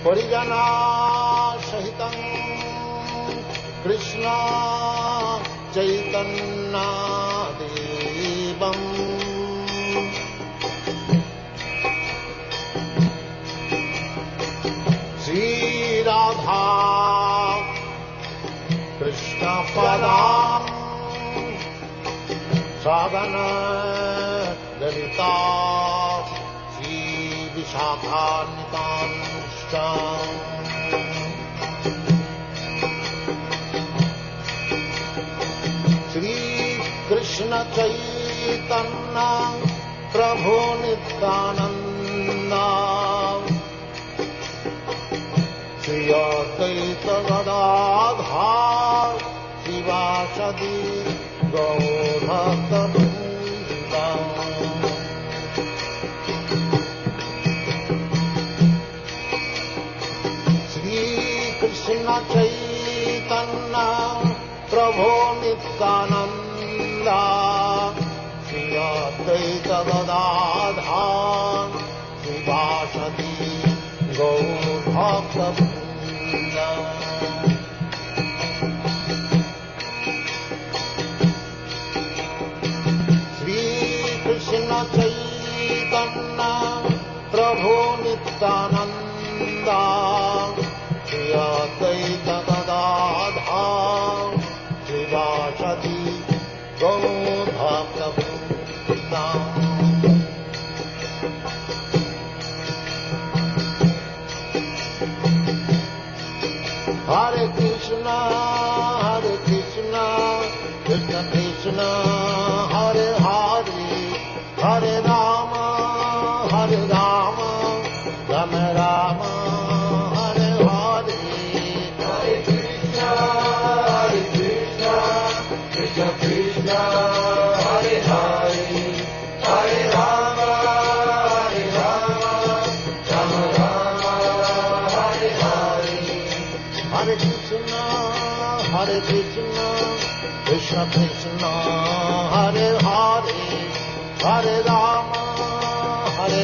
Parijana Sahitam Krishna Chaitanya Devam Sri Radha Krishna Padam Sadhana Lalita Sri Vishakanitam Sri Krishna Chaitanya Prabhu Nityananda Sri Advaita Gadadhar Sivasadi Gaurata Krishna Chaitanya Prabhu Nityananda Sri Advaita Gadadhar Sivasadi Gaurabhakta Vrinda Sri Krishna Chaitanya Prabhu Nityananda Advaita Gadadhar Sivasadi Gaurabhakta Vrinda Hare Krishna Krishna Krishna Hare Hare Hare Rama Rama Rama Krishna, Hare Hare, Hare Rama, Rama Rama, Hare Hare. Hare Krishna, Krishna Krishna, Hare Hare, Hare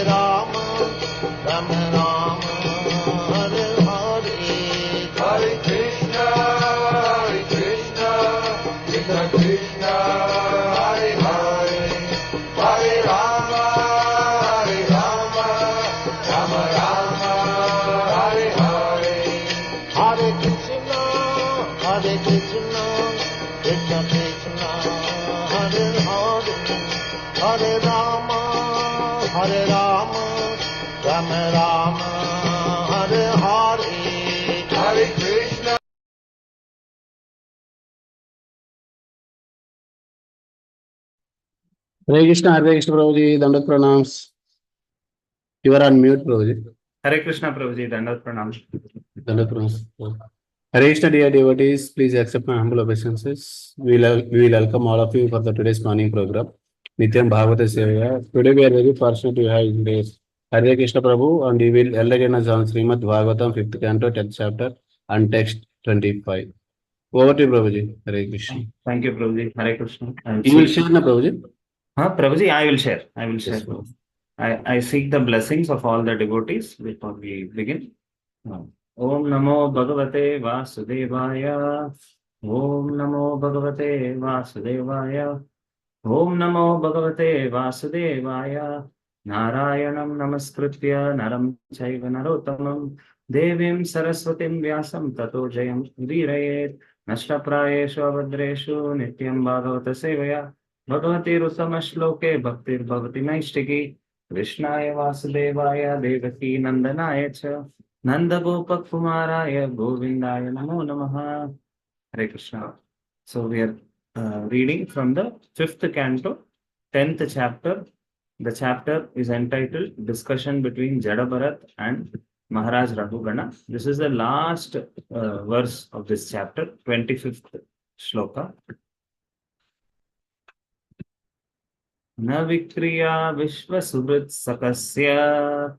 Rama, Rama Rama, Hare Hare. Hare Krishna, Krishna Krishna, Hare Hare, Hare Rama, Rama Rama, Hare Hare. Hare Krishna, Krishna Krishna, Hare Hare, Hare Rama, Rama Rama, Hare Hare. Hare Krishna. Hare Krishna Prabhuji, Dandat Pranams. You are on mute, Prabhuji. Hare Krishna Prabhuji, Dandat Pranams. Dandat Pranams. Hare Krishna, dear devotees, please accept my humble obeisances. We will welcome all of you for the today's morning program. Nityam Bhagavata Sevaya. Today we are very fortunate to have in this Hare Krishna Prabhu, and we will enlighten us on Srimad Bhagavatam, 5th canto, 10th chapter, and text 25. Over to you, Prabhuji. Hare Krishna. Thank you, Prabhuji. Hare Krishna. You will share, na Prabhuji? Prabhuji, I will share. Yes, I seek the blessings of all the devotees before we begin. Om Namo Bhagavate Vasudevaya. Om Namo Bhagavate Vasudevaya. Om Namo Bhagavate Vasudevaya. Narayanam Namaskritya Naram Chaiva Narottamam Devim Saraswatim Vyasam Tato Jayam Virayet Nashtaprayeshu Avadreshu Nityam Bhagavata Sevaya Bhagavati Rutamashloke Bhaktir Bhavati Naishtiki Krishnaya Vasudevaya Devaki Nandanaya Cha Nanda Gopak Kumaraya Govindaya Namo Namaha. Hare Krishna. So we are reading from the 5th canto, 10th chapter. The chapter is entitled Discussion between Jada Bharat and Maharaj Raghugana. This is the last verse of this chapter, 25th shloka. Na vikriya vishvasubrit sakasya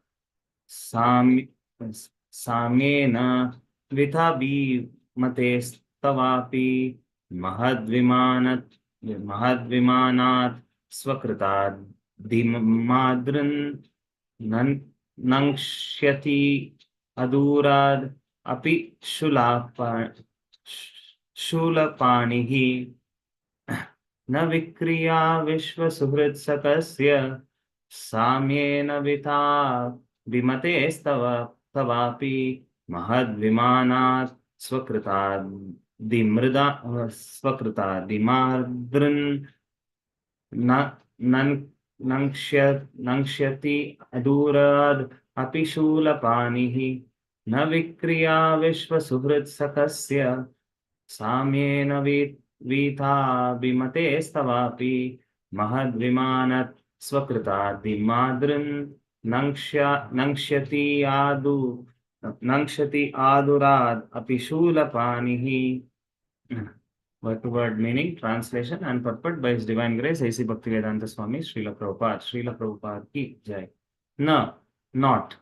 samyena vithabhi mates tavapi mahadvimanat swakritad dimadran nangshyati adurad api shulapanihi न विक्रिया विश्वसुहृत्सकस्य साम्येन विता विमतेस्तव तवापि महद्विमानात् स्वकृतादिमार्दृन् न नङ्क्ष्यति अदूराद् अपि शूलपाणिः न विक्रिया विश्वसुहृत्सखस्य साम्येन वीता विमतेस्तवापि महद्विमानत् स्वकृतादिमादृन् नङ्क्ष्यति आदुराद् अपि शूलपाणिः. Word to word meaning, translation and purport by His Divine Grace, A.C. Bhaktivedanta Swami, Srila Prabhupada. Srila Prabhupada ki jai. Na, not.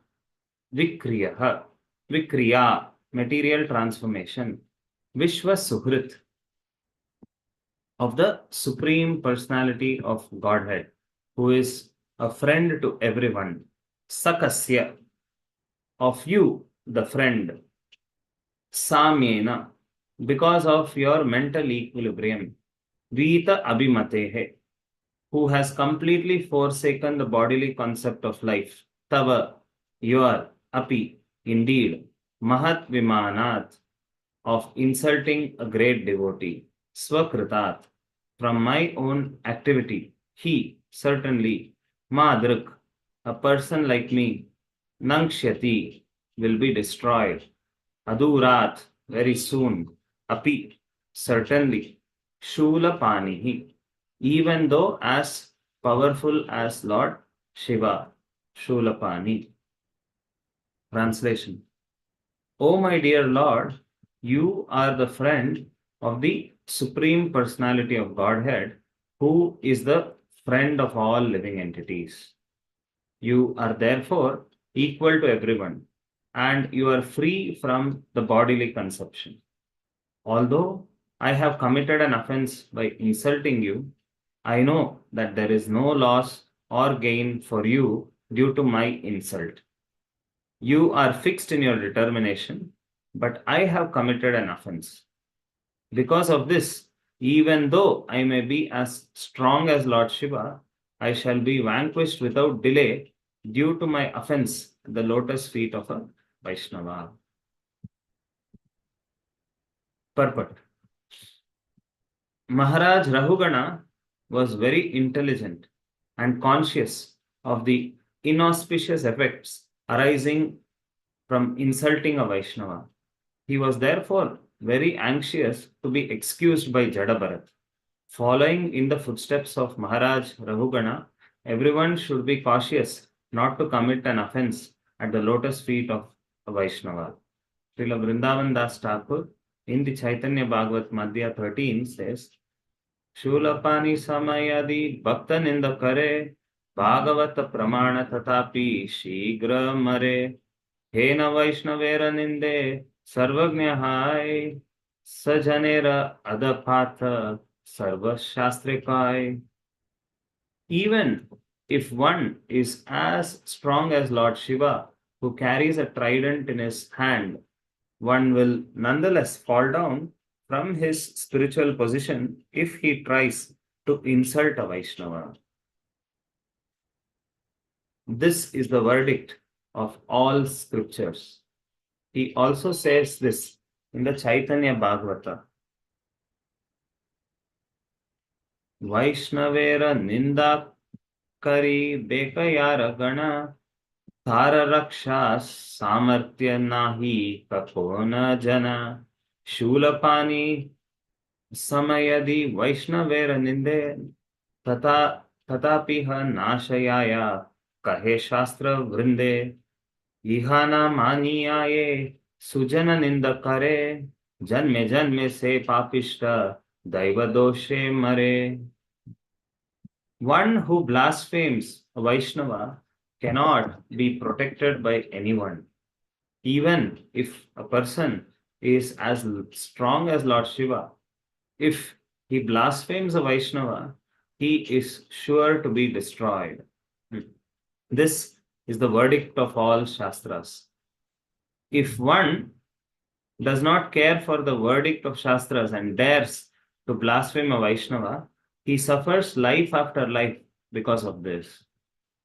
Vikriya, Vikriya, material transformation. Vishwa Suhrit, of the Supreme Personality of Godhead, who is a friend to everyone. Sakasya, of you, the friend. Samyena, because of your mental equilibrium. Vita Abhimatehe, who has completely forsaken the bodily concept of life. Tava, your, api, indeed, Mahat Vimanat, of insulting a great devotee. Swakritat, from my own activity. He, certainly, Madruk, a person like me, Nangshyati, will be destroyed. Adurat, very soon. Api, certainly. Shulapanihi, even though as powerful as Lord Shiva. Shulapani. Translation. O my dear Lord, you are the friend of the Supreme Personality of Godhead, who is the friend of all living entities. You are therefore equal to everyone, and you are free from the bodily conception. Although I have committed an offense by insulting you, I know that there is no loss or gain for you due to my insult. You are fixed in your determination, but I have committed an offense. Because of this, even though I may be as strong as Lord Shiva, I shall be vanquished without delay due to my offense at the lotus feet of a Vaishnava. Purport. Maharaj Rahugana was very intelligent and conscious of the inauspicious effects arising from insulting a Vaishnava. He was therefore very anxious to be excused by Jadabharat. Following in the footsteps of Maharaj Rahugana, everyone should be cautious not to commit an offense at the lotus feet of a Vaishnava. Srila Vrindavan Das Thakur in the Chaitanya Bhagavat Madhya 13 says, Shulapani samayadi bhakta ninda kare Bhagavata pramana tatapi shigra mare Hena Vaishnavera ninde sarvagnya hai sajanera adapatha sarva shastrikai. Even if one is as strong as Lord Shiva, who carries a trident in his hand, one will nonetheless fall down from his spiritual position if he tries to insult a Vaishnava. This is the verdict of all scriptures. He also says this in the Chaitanya Bhagavata. Vaishnavera ninda kari bekayara gana Thara raksha samartya nahi kakona jana Shulapani samayadi Vaishnavera ninde tatapiha nashayaya kahe shastra vrinde Ihana maniyaye sujana ninda kare janme janme se papishta daiva doshe mare. One who blasphemes a Vaishnava cannot be protected by anyone. Even if a person is as strong as Lord Shiva, if he blasphemes a Vaishnava, he is sure to be destroyed. This is the verdict of all Shastras. if one does not care for the verdict of Shastras and dares to blaspheme a Vaishnava, he suffers life after life because of this.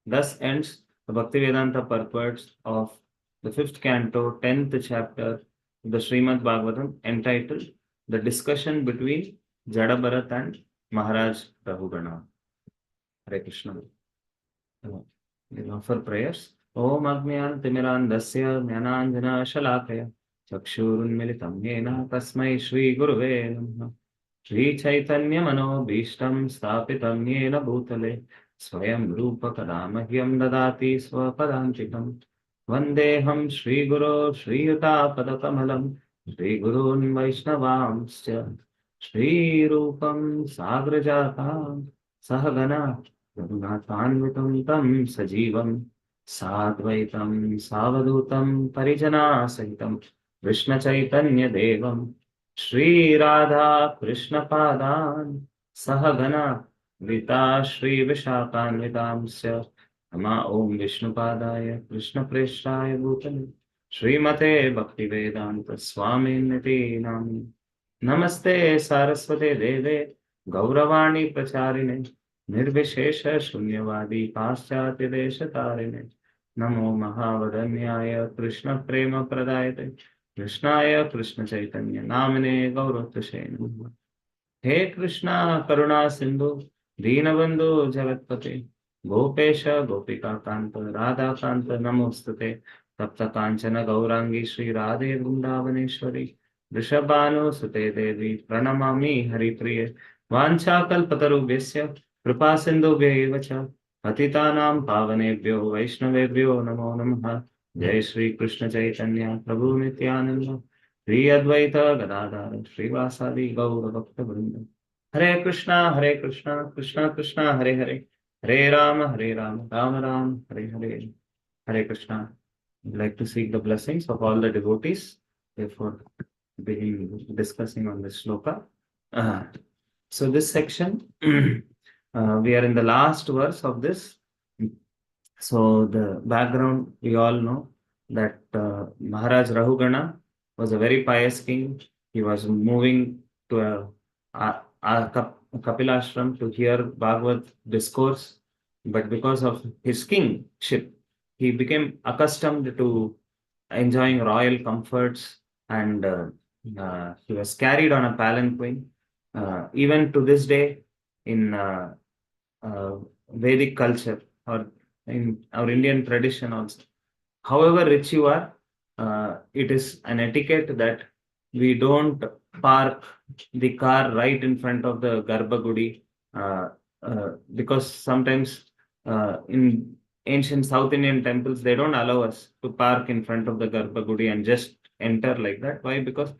Thus ends the Bhaktivedanta purports of the 5th canto, 10th chapter of the Srimad Bhagavatam, entitled The Discussion Between Jada Bharat and Maharaj Rahugana. Hare Krishna. We offer prayers. Om Agniyan Timirandasya Jnananjana Shalakaya Chakshurunmilitam Yena Tasmai Shri Guruve Namaha. Shri Chaitanya Manobhishtam Sthapitam Yena Bhutale Swayam Rupa Kadamahyam Dadati Swapadantikam Vandeham Shri Guru Shri Yuta Padakamalam Shri Gurun Vaishnavamsya Shri Rupam Sagrajatam Sahagana Raghunathānvitam tam sajivam sadvaitam savadutam parijana sahitam Krishna Chaitanya Devam Shri Radha Krishna Padan Sahagana Vita Shri Vishakhanvitamsya Nama Om Vishnu Padaya Krishna Preshaya Bhutale Srimate Bhaktivedanta Swami Niti Nami Namaste Saraswate Deve Gauravani Pracharine निर्विशेष शून्यवादी पाश्चात्य देश तारिणे नमो महावदन्याय कृष्ण प्रेम प्रदायते कृष्णाय कृष्ण चैतन्य नामने गौरवतुषे नमः हे कृष्णा करुणा सिंधु दीनबंधु जगत्पते गोपेश गोपिका कांत राधा कांत नमोस्तुते तप्त कांचन गौरांगी श्री राधे वृंदावनेश्वरी वृषभानुसुते देवी प्रणमामि हरिप्रिये वाञ्छाकल्पतरुभ्यस्य कृपा सिन्धुभ्यैव च पतितानां पावनेभ्यो वैष्णवेभ्यो नमो नमः जय श्री कृष्ण चैतन्य प्रभु नित्यानंद श्री अद्वैत गदाधर श्रीवासादि गौर भक्त वृंद हरे Krishna Krishna Krishna Hare Hare Hare Ram Ram Ram Hare Hare Hare Krishna. I'd like to seek the blessings of all the devotees before beginning discussing on this shloka. So this section, we are in the last verse of this. So the background, we all know that Maharaj Rahugana was a very pious king. He was moving to a Kapilashram to hear Bhagavad discourse, but because of his kingship, he became accustomed to enjoying royal comforts, and he was carried on a palanquin. Even to this day, in Vedic culture or in our Indian tradition also, however rich you are, it is an etiquette that we don't park the car right in front of the Garbhagudi, because sometimes in ancient South Indian temples, they don't allow us to park in front of the Garbhagudi and just enter like that. Why? Because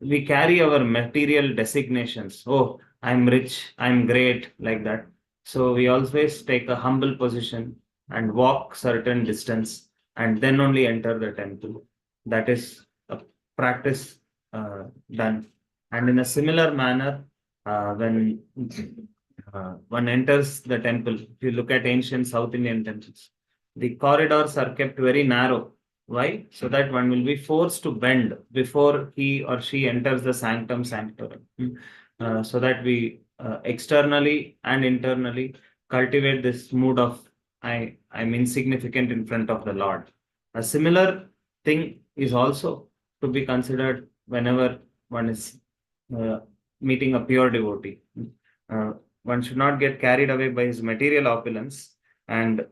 we carry our material designations. Oh, I'm rich, I'm great, like that. So we always take a humble position and walk certain distance and then only enter the temple. That is a practice done. And in a similar manner, when one enters the temple, if you look at ancient South Indian temples, the corridors are kept very narrow. Why? So that one will be forced to bend before he or she enters the sanctum sanctorum. So that we externally and internally cultivate this mood of I'm insignificant in front of the Lord. A similar thing is also to be considered whenever one is meeting a pure devotee. One should not get carried away by his material opulence and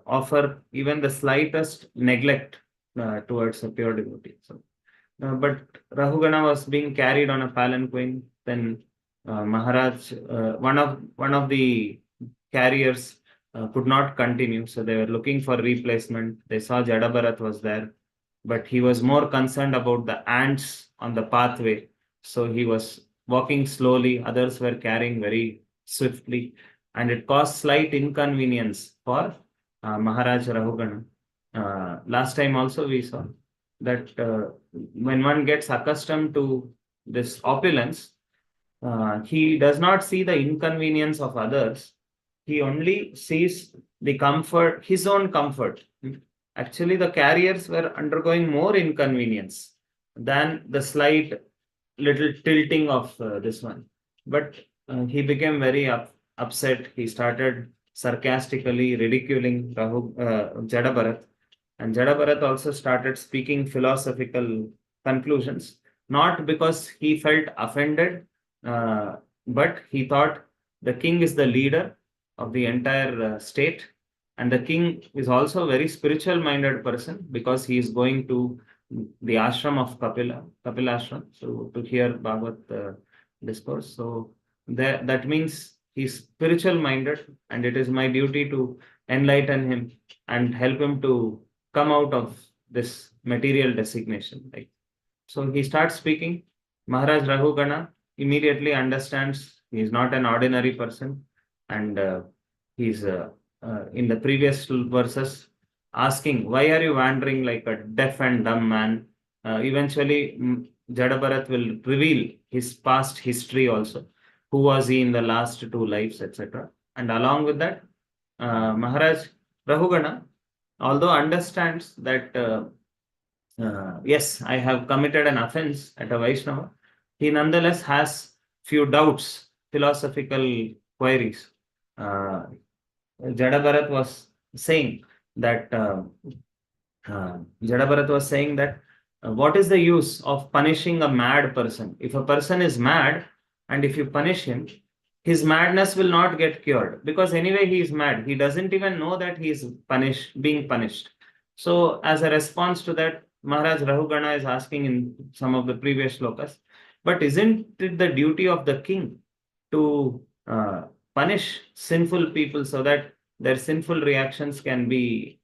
offer even the slightest neglect towards a pure devotee. So, but Rahugana was being carried on a palanquin. Then Maharaj, one of the carriers could not continue, so they were looking for replacement. They saw Jada Bharat was there, but he was more concerned about the ants on the pathway. So he was walking slowly. Others were carrying very swiftly, and it caused slight inconvenience for Maharaj Rahugana. Last time also we saw that when one gets accustomed to this opulence, he does not see the inconvenience of others. He only sees the comfort, his own comfort. actually the carriers were undergoing more inconvenience than the slight little tilting of this one. But he became very upset. He started sarcastically ridiculing Jada, and Jada also started speaking philosophical conclusions, not because he felt offended, but he thought the king is the leader of the entire state, and the king is also a very spiritual minded person because he is going to the ashram of Kapila ashram, so to hear Bhagavat discourse. So that means he's spiritual minded, and it is my duty to enlighten him and help him to come out of this material designation. Like, so he starts speaking. Maharaj Rahugana immediately understands he is not an ordinary person, and he's in the previous verses asking, "Why are you wandering like a deaf and dumb man?" Eventually, Jada will reveal his past history also. Who was he in the last two lives, etc. And along with that, Maharaj Rahugana, although understands that yes, I have committed an offense at a Vaishnava, he nonetheless has few doubts, philosophical queries. Jada was saying that what is the use of punishing a mad person? If a person is mad and if you punish him, his madness will not get cured because anyway he is mad. He doesn't even know that he is being punished. So as a response to that, Maharaj Rahugana is asking in some of the previous shlokas, but isn't it the duty of the king to punish sinful people so that their sinful reactions can be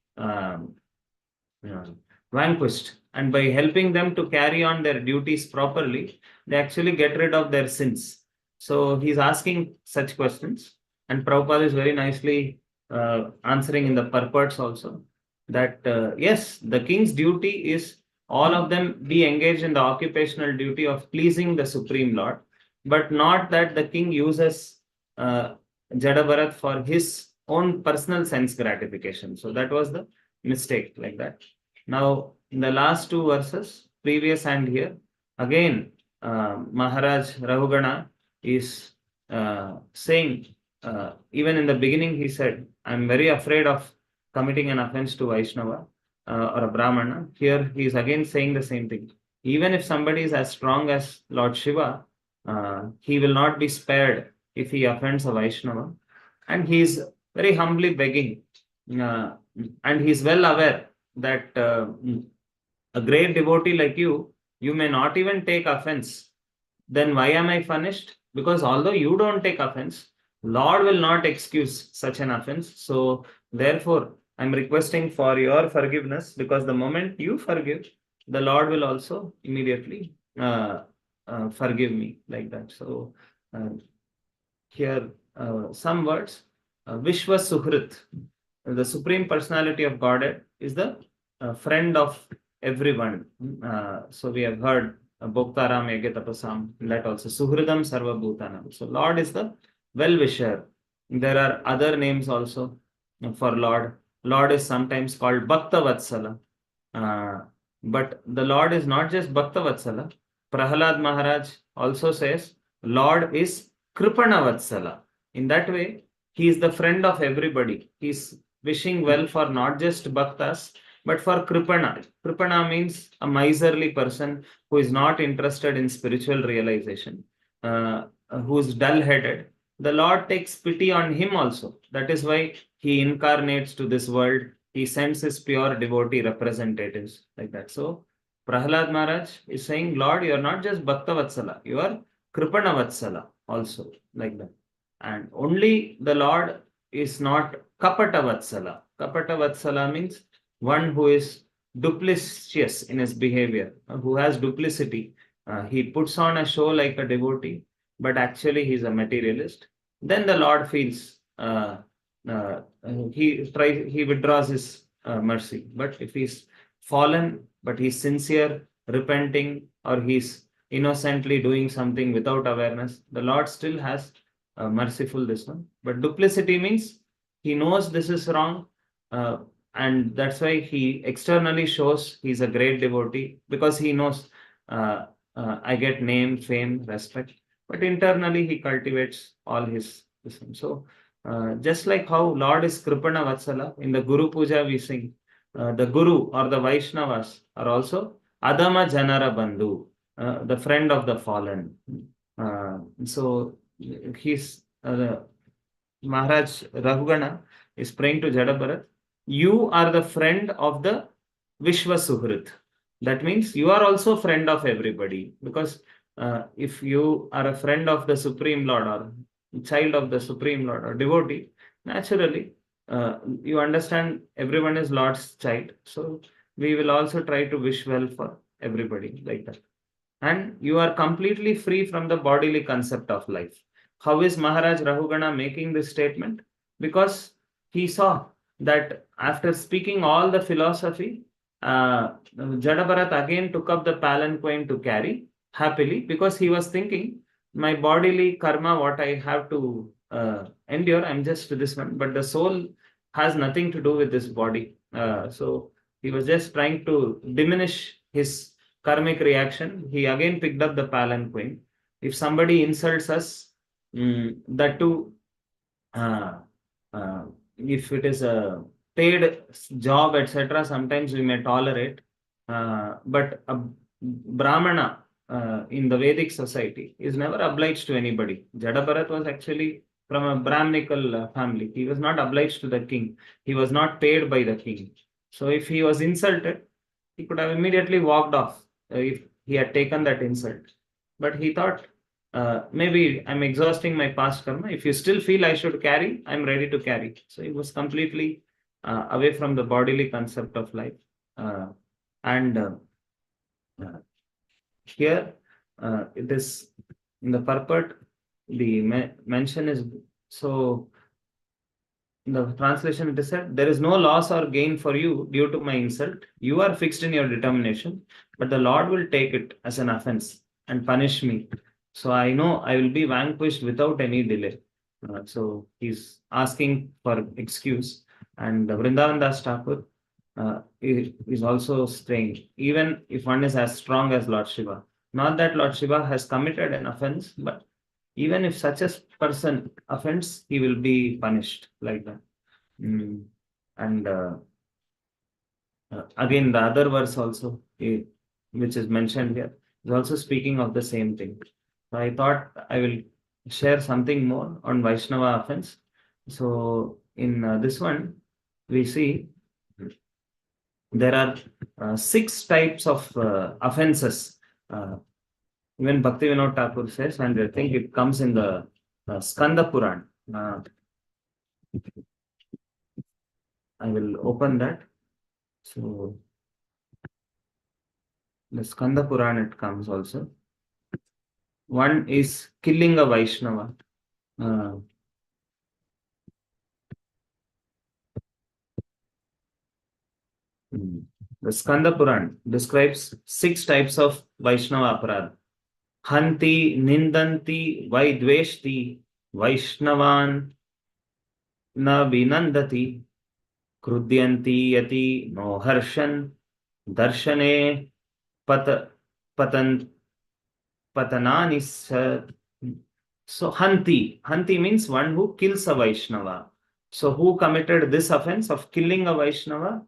vanquished, and by helping them to carry on their duties properly, they actually get rid of their sins? So he's asking such questions, and Prabhupada is very nicely answering in the purports also that yes, the king's duty is all of them be engaged in the occupational duty of pleasing the Supreme Lord, but not that the king uses Jada for his own personal sense gratification. So that was the mistake, like that. Now, in the last two verses, previous and here, again, Maharaj Rahugana is saying, even in the beginning, he said, I'm very afraid of committing an offense to Vaishnava or a Brahmana. Here, he is again saying the same thing. Even if somebody is as strong as Lord Shiva, he will not be spared if he offends a Vaishnava. And he is very humbly begging, and he is well aware that a great devotee like you may not even take offense. Then why am I punished? Because although you don't take offense, Lord will not excuse such an offense. So therefore, I'm requesting for your forgiveness, because the moment you forgive, the Lord will also immediately forgive me, like that. So here some words. Vishwa Suhrit, the Supreme Personality of Godhead, is the friend of everyone. So we have heard Bhoktaram Yage Tapasam, that also Suhridam Sarva Bhutanam. So Lord is the well-wisher. There are other names also for Lord. Lord is sometimes called Bhakta Vatsala. But the Lord is not just Bhakta Vatsala. Prahalad Maharaj also says Lord is Kripana Vatsala. In that way, he is the friend of everybody. He is wishing well for not just Bhaktas, but for Kripana. Kripana means a miserly person who is not interested in spiritual realization, who is dull-headed. The Lord takes pity on him also. That is why he incarnates to this world. He sends his pure devotee representatives, like that. So Prahalad Maharaj is saying, Lord, you are not just Bhakta Vatsala, you are Kripana Vatsala also, like that. And only the Lord is not Kapata Vatsala. Kapata Vatsala means one who is duplicitous in his behavior, who has duplicity. He puts on a show like a devotee, but actually he is a materialist. Then the Lord feels he withdraws his mercy. But if he's fallen, but he's sincere, repenting, or he's innocently doing something without awareness, the Lord still has merciful this one. But duplicity means he knows this is wrong, and that's why he externally shows he's a great devotee, because he knows I get name, fame, respect, but internally he cultivates all his wisdom. So just like how Lord is Kripana Vatsala, in the Guru Puja we sing, the Guru or the Vaishnavas are also Adama Janara Bandhu, the friend of the fallen. So he's Maharaj Rahugana is praying to Jadabharat, you are the friend of the Vishwa Suhrit. That means you are also friend of everybody, because if you are a friend of the Supreme Lord or child of the Supreme Lord or devotee, naturally you understand everyone is Lord's child. So we will also try to wish well for everybody like that. And you are completely free from the bodily concept of life. How is Maharaj Rahugana making this statement? Because he saw that after speaking all the philosophy, Jadabharat again took up the palanquin to carry happily, because he was thinking, my bodily karma, what I have to endure, I'm just this one, but the soul has nothing to do with this body. So he was just trying to diminish his karmic reaction. He again picked up the palanquin. If somebody insults us, that too, uh, if it is a paid job, etc., sometimes we may tolerate. But a Brahmana in the Vedic society is never obliged to anybody. Jadabharat was actually from a Brahminical family. He was not obliged to the king. He was not paid by the king. So if he was insulted, he could have immediately walked off if he had taken that insult. But he thought, maybe I'm exhausting my past karma. If you still feel I should carry, I'm ready to carry. So he was completely away from the bodily concept of life. And here it is in the purport, the mention is so. In the translation, it is said, there is no loss or gain for you due to my insult. You are fixed in your determination, but the Lord will take it as an offense and punish me. So I know I will be vanquished without any delay. So he's asking for excuse. And Vrindavan Das Thakur is also saying, even if one is as strong as Lord Shiva, not that Lord Shiva has committed an offense, but even if such a person offends, he will be punished like that. And again, the other verse also, which is mentioned here, is also speaking of the same thing. So I thought I will share something more on Vaishnava offense. So in this one, we see there are 6 types of offenses. Even Bhakti Vinod Thakur says, and I think it comes in the Skanda Puran. I will open that. So the Skanda Puran it comes also. One is killing a Vaishnava. The Skanda Puran describes 6 types of Vaishnava aparadha. Hanti, Nindanti, Vaidveshti, Vaishnavan, Na Vinandati, Krudyanti Yati, No Harshan, Darshane, Patanani. So Hanti means one who kills a Vaishnava. So who committed this offense of killing a Vaishnava?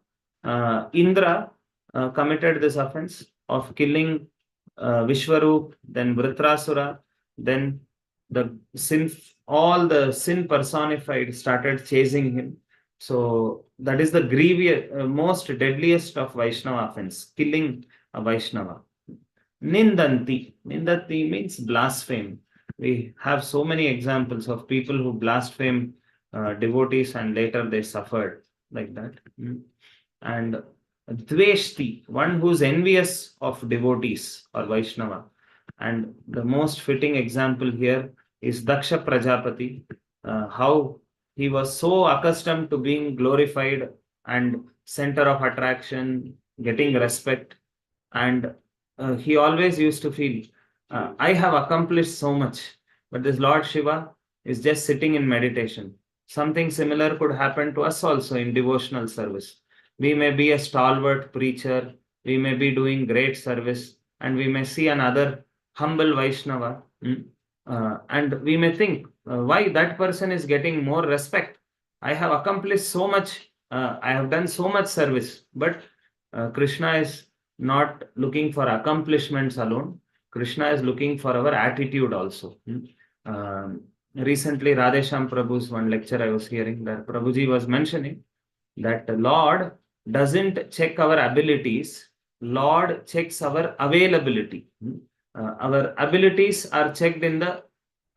Indra committed this offense of killing Vishwarup, then Vritrasura, then all the sin personified started chasing him. So that is the grievous, most deadliest of Vaishnava offense, killing a Vaishnava. Nindati means blaspheme. We have so many examples of people who blaspheme devotees and later they suffered like that. And Dveshti, one who's envious of devotees or Vaishnava. And the most fitting example here is Daksha Prajapati, how he was so accustomed to being glorified and center of attraction, getting respect, and he always used to feel, I have accomplished so much, but this Lord Shiva is just sitting in meditation. Something similar could happen to us also in devotional service. We may be a stalwart preacher, we may be doing great service, and we may see another humble Vaishnava, and we may think why that person is getting more respect. I have accomplished so much, I have done so much service, but Krishna is not looking for accomplishments alone. Krishna is looking for our attitude also. Recently, Radhesham Prabhu's one lecture I was hearing, that Prabhuji was mentioning that the Lord doesn't check our abilities, Lord checks our availability. Our abilities are checked in the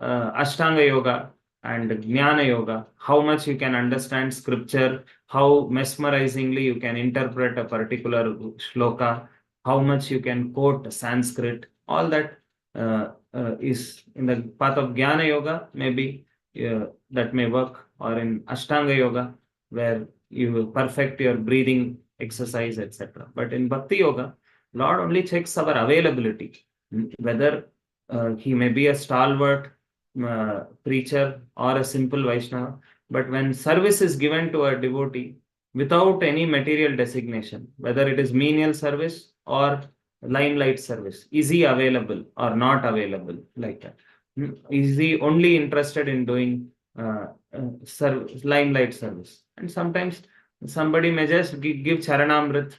Ashtanga Yoga and Jnana Yoga, how much you can understand scripture, how mesmerizingly you can interpret a particular shloka, how much you can quote Sanskrit, all that is in the path of Jnana Yoga, maybe that may work, or in Ashtanga Yoga, where you perfect your breathing exercise, etc. But in Bhakti Yoga, Lord only checks our availability, whether he may be a stalwart preacher or a simple Vaishnava. But when service is given to a devotee without any material designation, whether it is menial service or limelight service, is he available or not available, like that? Is he only interested in doing limelight service? And sometimes somebody may just give Charanamrit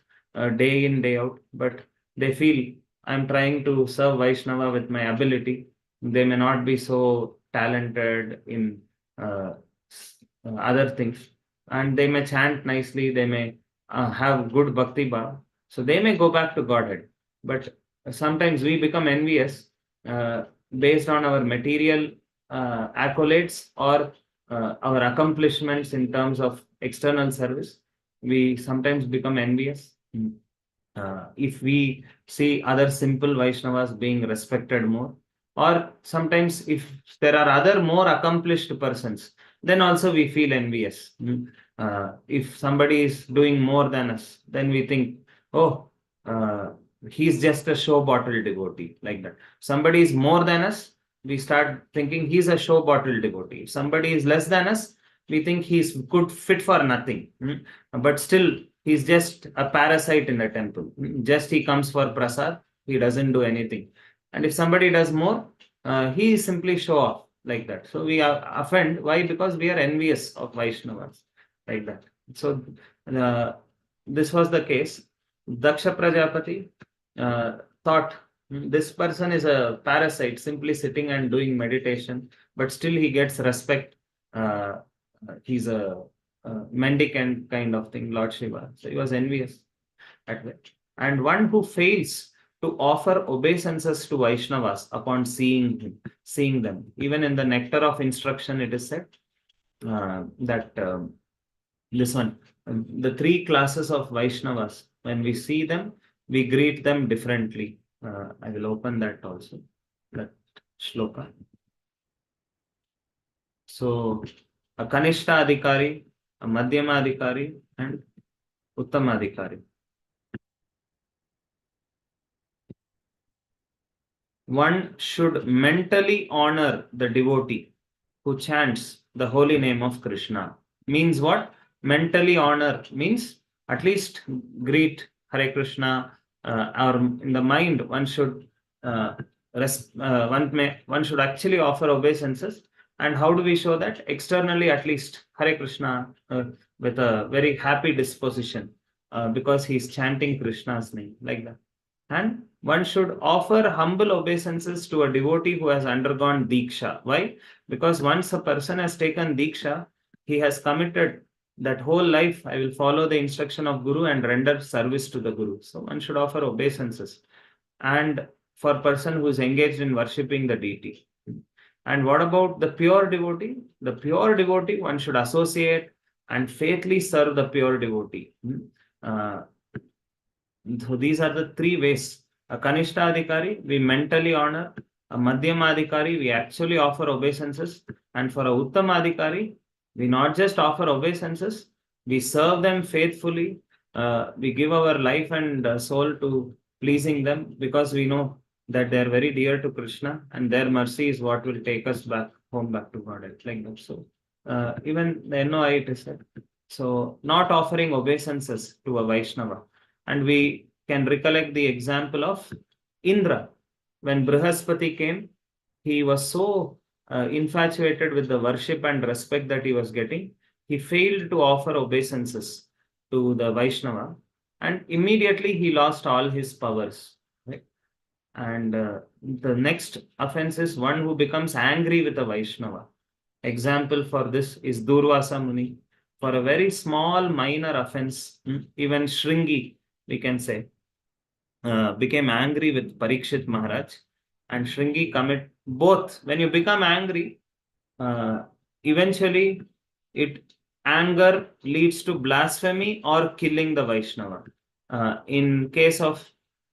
day in, day out, but they feel I'm trying to serve Vaishnava with my ability. They may not be so talented in other things, and they may chant nicely, they may have good bhakti bhav, so they may go back to Godhead. But sometimes we become envious based on our material accolades or our accomplishments in terms of external service. We sometimes become envious. If we see other simple Vaishnavas being respected more, or sometimes if there are other more accomplished persons, then also we feel envious. If somebody is doing more than us, then we think, oh, he's just a show bottle devotee, like that. Somebody is more than us, we start thinking he's a show bottle devotee. If somebody is less than us, we think he's good fit for nothing. But still, he's just a parasite in the temple. Just he comes for prasad, he doesn't do anything. And if somebody does more, he simply show off, like that. So we are offend. Why? Because we are envious of Vaishnavas, like that. So this was the case. Daksha Prajapati thought this person is a parasite, simply sitting and doing meditation, but still he gets respect. He's a mendicant kind of thing, Lord Shiva. So he was envious at that. And one who fails to offer obeisances to Vaishnavas upon seeing them. Even in the Nectar of Instruction, it is said that this one, the three classes of Vaishnavas, when we see them, we greet them differently. I will open that also, that shloka. So, a Kanishta Adhikari, a Madhyama Adhikari, and Uttama Adhikari. One should mentally honor the devotee who chants the holy name of Krishna. Means what? Mentally honor means at least greet Hare Krishna, or in the mind one should one should actually offer obeisances. And how do we show that? Externally, at least Hare Krishna with a very happy disposition because he's chanting Krishna's name, like that. And one should offer humble obeisances to a devotee who has undergone Diksha. Why? Because once a person has taken Diksha, he has committed that whole life, I will follow the instruction of Guru and render service to the Guru. So one should offer obeisances. And for a person who is engaged in worshipping the deity. And what about the pure devotee? The pure devotee, one should associate and faithfully serve the pure devotee. So these are the three ways. A Kanishta Adhikari, we mentally honor. A Madhyama Adhikari, we actually offer obeisances. And for a Uttama Adhikari, we not just offer obeisances, we serve them faithfully. We give our life and soul to pleasing them, because we know that they are very dear to Krishna, and their mercy is what will take us back home, back to God. Like that. So even the NOI, it is said, So not offering obeisances to a Vaishnava. And we can recollect the example of Indra. When Brihaspati came, he was so infatuated with the worship and respect that he was getting, he failed to offer obeisances to the Vaishnava, and immediately he lost all his powers. Right? And the next offense is one who becomes angry with a Vaishnava. Example for this is Durvasa Muni. For a very small minor offense, even Shringi, we can say, became angry with Parikshit Maharaj, and Shringi commit both. When you become angry, eventually it anger leads to blasphemy or killing the Vaishnava. In case of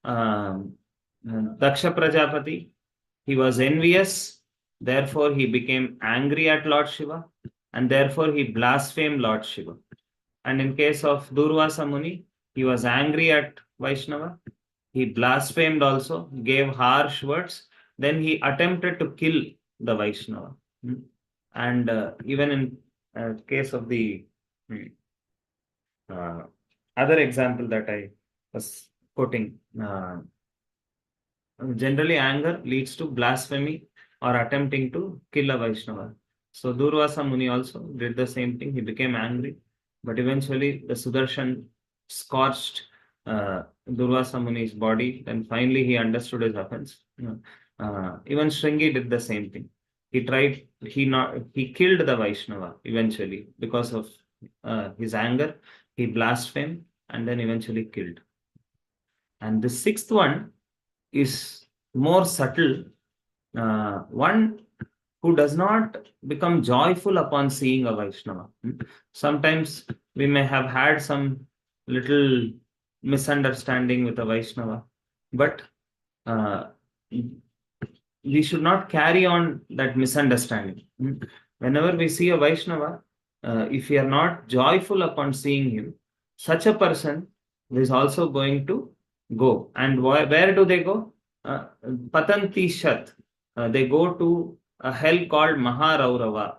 Daksha Prajapati, he was envious, therefore he became angry at Lord Shiva, and therefore he blasphemed Lord Shiva. And in case of Durvasa Muni, he was angry at Vaishnava, he blasphemed also, gave harsh words, then he attempted to kill the Vaishnava. And even in case of the other example that I was quoting, generally anger leads to blasphemy or attempting to kill a Vaishnava. So Durvasa Muni also did the same thing. He became angry, but eventually the Sudarshan scorched Durvasa Muni's body. Then finally he understood his offense. Even Shringi did the same thing. He killed the Vaishnava eventually because of his anger. He blasphemed and then eventually killed. And the sixth one is more subtle. One who does not become joyful upon seeing a Vaishnava. Sometimes we may have had some little misunderstanding with a Vaishnava, but we should not carry on that misunderstanding. Whenever we see a Vaishnava, if we are not joyful upon seeing him, such a person is also going to go. And where do they go? Patanti Shat. They go to a hell called Maharaurava.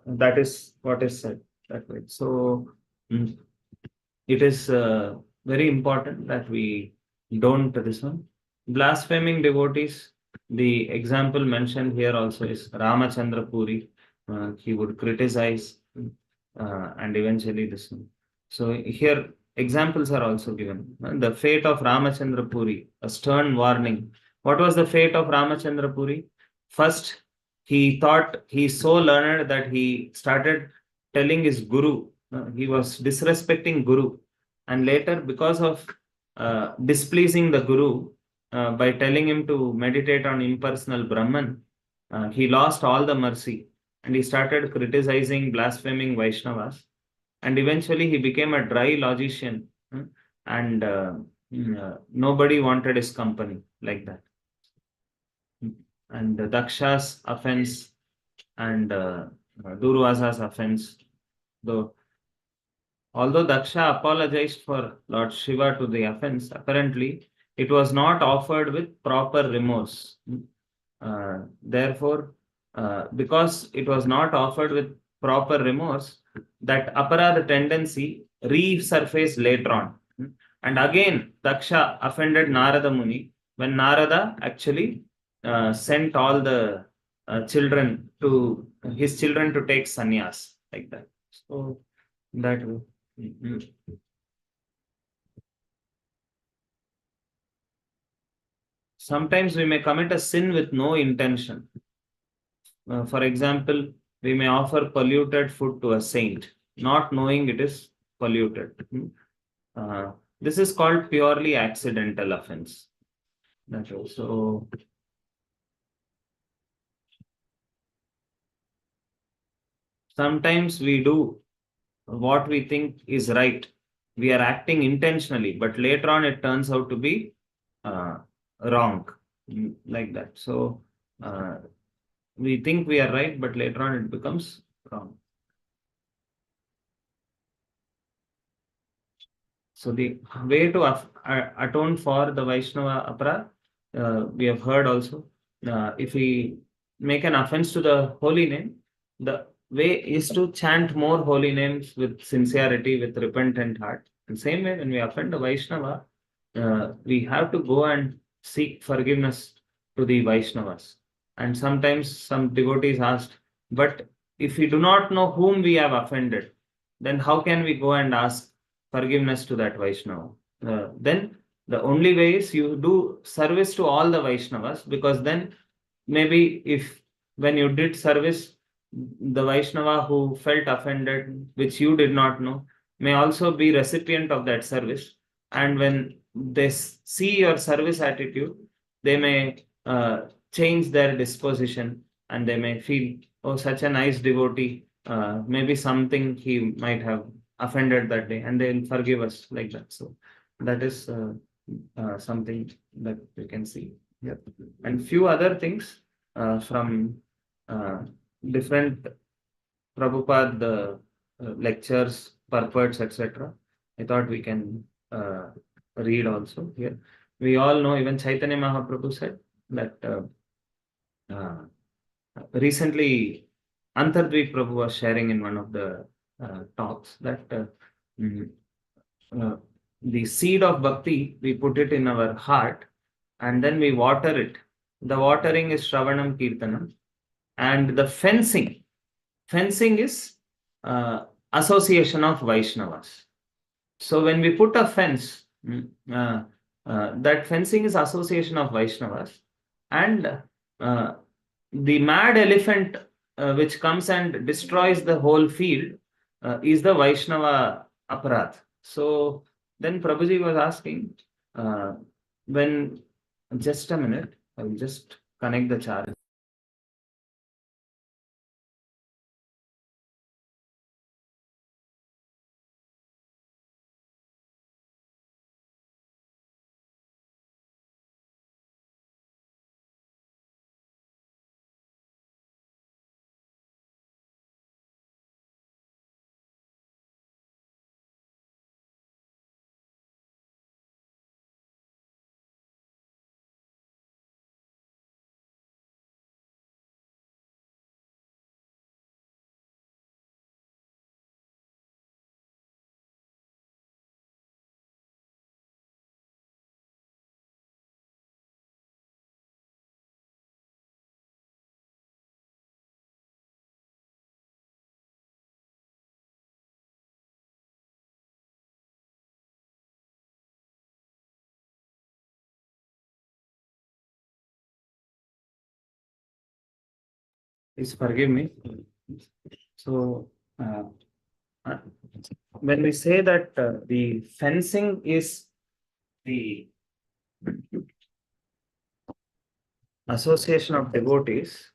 That is what is said that way. So it is very important that we don't this one. Blaspheming devotees, the example mentioned here also is Ramachandra Puri. He would criticize and eventually this one. So here examples are also given. The fate of Ramachandra Puri, a stern warning. What was the fate of Ramachandra Puri? First, he thought he's so learned that he started telling his guru. He was disrespecting guru. And later, because of displeasing the guru, by telling him to meditate on impersonal Brahman, he lost all the mercy and he started criticizing, blaspheming Vaishnavas. And eventually he became a dry logician, and nobody wanted his company like that. And Daksha's offense and Durvasa's offense, although Daksha apologized for Lord Shiva to the offense, apparently it was not offered with proper remorse. Therefore, because it was not offered with proper remorse, that aparadha tendency resurfaced later on. And again, Daksha offended Narada Muni when Narada actually sent all the children to his children to take sannyas like that. So that way. Sometimes we may commit a sin with no intention. For example, we may offer polluted food to a saint, not knowing it is polluted. This is called purely accidental offense. So, sometimes we do what we think is right. We are acting intentionally, but later on it turns out to be wrong, like that. So, we think we are right, but later on it becomes wrong. So the way to atone for the Vaishnava aparadha, we have heard also, if we make an offense to the holy name, the way is to chant more holy names with sincerity, with repentant heart. And same way, when we offend a Vaishnava, we have to go and seek forgiveness to the Vaishnavas. And sometimes some devotees asked, but if we do not know whom we have offended, then how can we go and ask forgiveness to that Vaishnava? Then the only way is you do service to all the Vaishnavas, because then maybe if when you did service, the Vaishnava who felt offended, which you did not know, may also be recipient of that service. And when they see your service attitude, they may change their disposition, and they may feel, oh, such a nice devotee, maybe something he might have offended that day, and they'll forgive us like that. So that is something that we can see. Yep. And few other things from different Prabhupada lectures, purports, etc. I thought we can read also here. We all know, even Chaitanya Mahaprabhu said that recently Antardvip Prabhu was sharing in one of the talks that the seed of bhakti, we put it in our heart and then we water it. The watering is Shravanam Kirtanam, and the fencing is association of Vaishnavas. So when we put a fence, that fencing is association of Vaishnavas, and the mad elephant which comes and destroys the whole field is the Vaishnava aparadh. So then Prabhuji was asking, when, just a minute, I will just connect the charge. Please forgive me. So, when we say that the fencing is the association of devotees,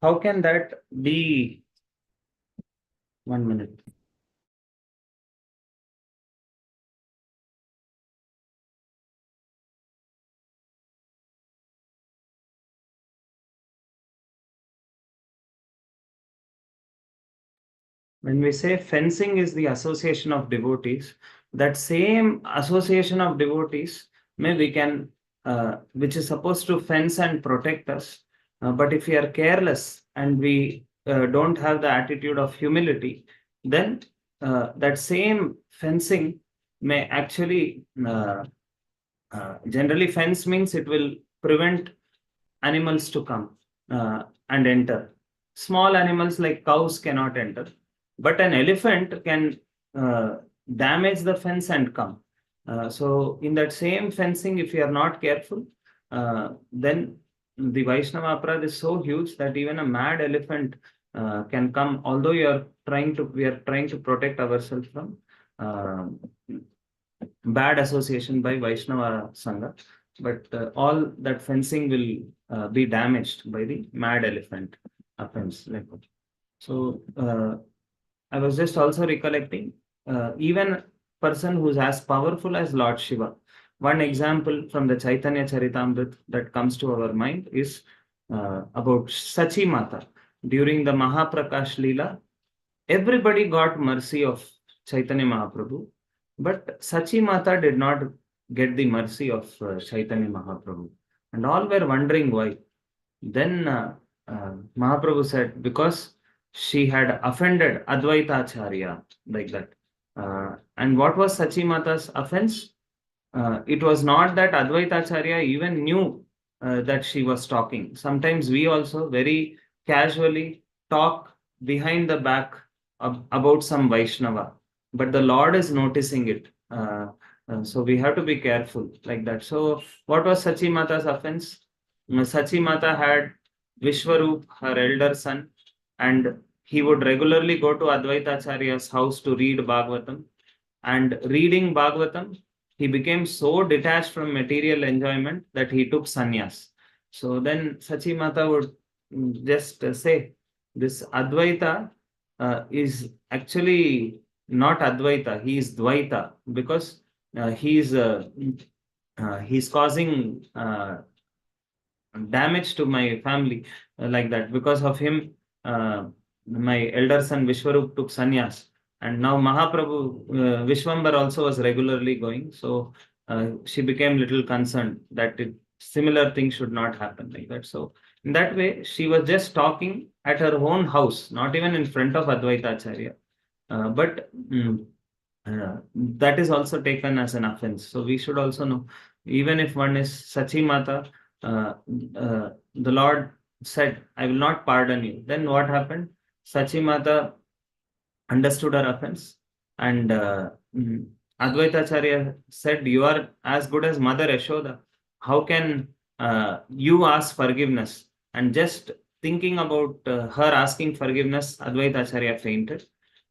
how can that be? 1 minute. When we say fencing is the association of devotees, that same association of devotees, we can, which is supposed to fence and protect us, but if we are careless and we don't have the attitude of humility, then that same fencing may actually, generally fence means it will prevent animals to come and enter. Small animals like cows cannot enter, but an elephant can damage the fence and come. So in that same fencing, if you are not careful, then the Vaishnava aparadh is so huge that even a mad elephant can come, although we are trying to protect ourselves from bad association by Vaishnava Sangha, but all that fencing will be damaged by the mad elephant offense. So I was just also recollecting, even person who's as powerful as Lord Shiva. One example from the Chaitanya Charitamrita that comes to our mind is about Sachi Mata. During the Mahaprakash Leela, everybody got mercy of Chaitanya Mahaprabhu, but Sachi Mata did not get the mercy of Chaitanya Mahaprabhu. And all were wondering why. Then Mahaprabhu said, because she had offended Advaita Acharya, like that. And what was Sachi Mata's offense? It was not that Advaita Acharya even knew that she was talking. Sometimes we also very casually talk behind the back about some Vaishnava, but the Lord is noticing it. So we have to be careful like that. So what was Sachi Mata's offense? Sachi Mata had Vishwarup, her elder son, and he would regularly go to Advaita Acharya's house to read Bhagavatam. And reading Bhagavatam, he became so detached from material enjoyment that he took sannyas. So then Sachi Mata would just say, this Advaita is actually not Advaita, he is Dvaita, because he's causing damage to my family, like that. Because of him, my elder son Vishwarup took sannyas, and now Mahaprabhu Vishwambar also was regularly going. So she became little concerned that similar things should not happen, like that. So in that way, she was just talking at her own house, not even in front of Advaita Acharya. But that is also taken as an offense. So we should also know, even if one is Sachi Mata, the Lord said, I will not pardon you. Then what happened? Sachi Mata understood her offense, and Advaita Acharya said, you are as good as Mother Yashoda. How can you ask forgiveness? And just thinking about her asking forgiveness, Advaita Acharya fainted.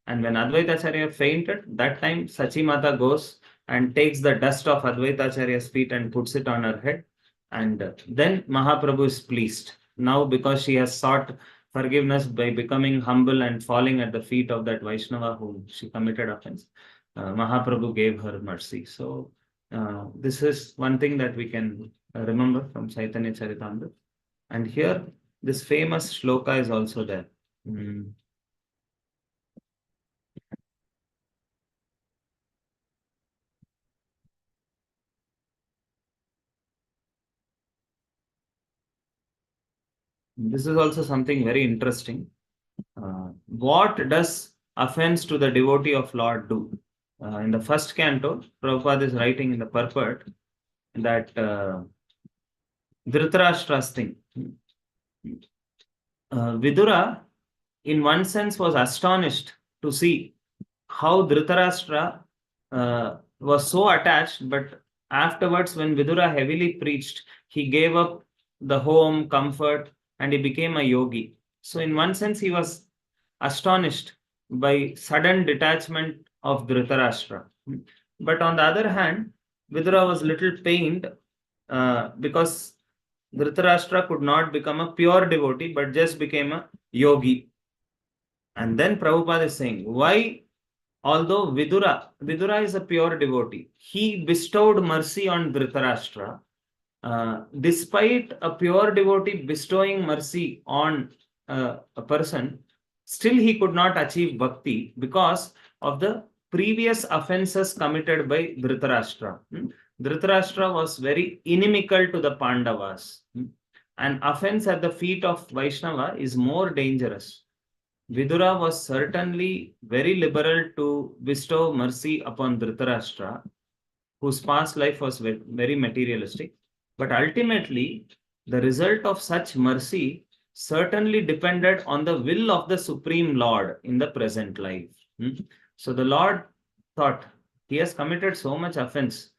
And when Advaita Acharya fainted, that time Sachi Mata goes and takes the dust of Advaita Acharya's feet and puts it on her head. And then Mahaprabhu is pleased. Now, because she has sought forgiveness by becoming humble and falling at the feet of that Vaishnava whom she committed offense, Mahaprabhu gave her mercy. So, this is one thing that we can remember from Chaitanya Charitamrita. And here, this famous shloka is also there. This is also something very interesting. What does offense to the devotee of Lord do? In the first canto, Prabhupada is writing in the purport that Dhritarashtra's thing. Vidura, in one sense, was astonished to see how Dhritarashtra was so attached, but afterwards, when Vidura heavily preached, he gave up the home, comfort, and he became a yogi. So, in one sense, he was astonished by sudden detachment of Dhritarashtra. But on the other hand, Vidura was little pained because Dhritarashtra could not become a pure devotee, but just became a yogi. And then Prabhupada is saying, why, although Vidura is a pure devotee, he bestowed mercy on Dhritarashtra. Despite a pure devotee bestowing mercy on a person, still he could not achieve bhakti because of the previous offenses committed by Dhritarashtra. Dhritarashtra was very inimical to the Pandavas. An offense at the feet of Vaishnava is more dangerous. Vidura was certainly very liberal to bestow mercy upon Dhritarashtra, whose past life was very materialistic. But ultimately, the result of such mercy certainly depended on the will of the Supreme Lord in the present life. So the Lord thought, he has committed so much offense.